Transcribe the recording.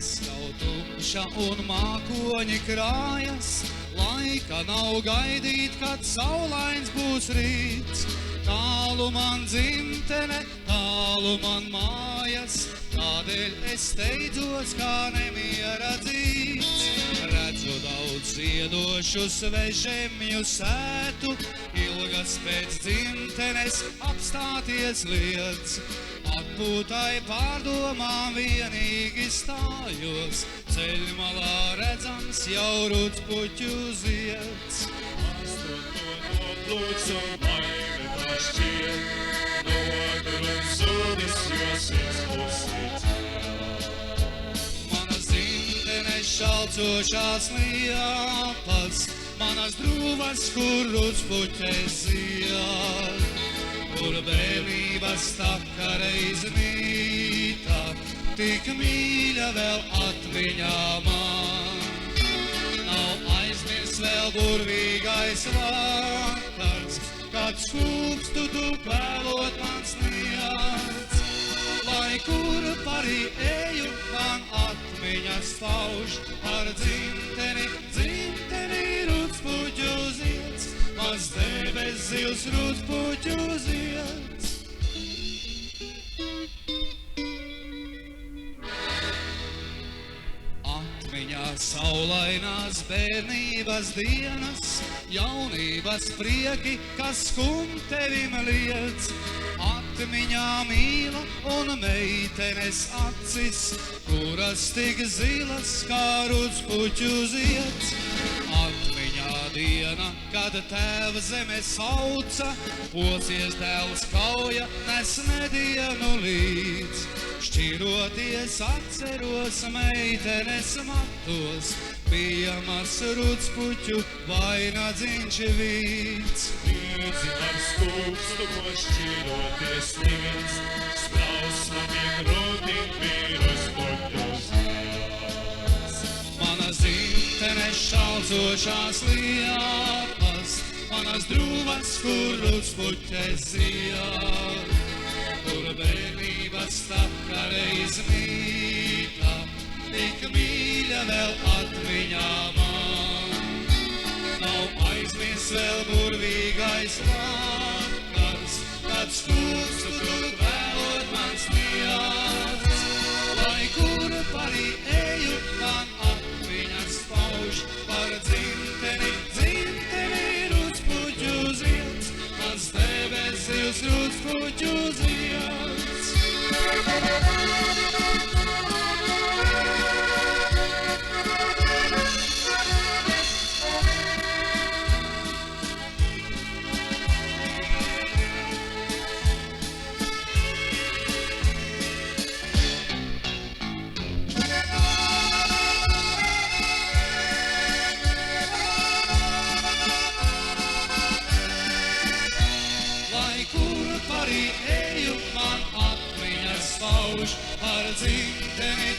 Jau tumša un mākoņi krājas, laika nav gaidīt, kad saulains būs rīts. Tālu man dzimtene, tālu man mājas, tādēļ es steidzos kā nemiera dzīts. Redzu daudz ziedošu svežemju sētu, ilgas pēc dzimtenes apstāties liedz. Atpūtai pārdomām vienīgi stājos, ceļmalā redzams jau rudspuķu zieds. Lūdzu, laime tā šķiet, notur un zudis, jo sirds klusīt. Manas dzimtenes šalcošās liepas, manas drūvas, kur rudspuķes zied. Kur bērnības taka reiz mīta, tik mīļa vēl atmiņā man. Nav aizmirsts vēl burvīgais vakars, kad skūpstu tu pēlot man sniedz. Lai kur parī eju, man atmiņas pauž par dzimteni, dzimteni rudspuķu zieds. Maz debes zils rudspuķu zieds. Atmiņā saulainās bērnības dienas, jaunības prieki, kas tevim liedz. Atmiņā mīla un meitenes acis, kuras tik zilas kā rudspuķu zieds. Atmiņā diena, kad tēva zeme sauca, posies dēls kauja, nes nedienu līdz. Šķiroties atceros meitenes matos, bija maz rudspuķu vainadziņš vīts. Līdzi ar skūpstu, ko šķiroties līdz, sprausmamiem grūtiem bija rudspuķu zieds. Manas dzimtenes šalcošās liepas, manas drūvas, kur rudspuķes zied. Kur bērnības taka reiz mīta, tik mīļa vēl atmiņā man. Nav aizmirsts vēl burvīgais vakars, kad skūpstu tu pēlot man sniedz. Lai kur parī eju, man atmiņas pauž par dzimteni, dzimteni rudspuķu zieds. Mans debes zils rudspuķu zieds. Par dzimteni,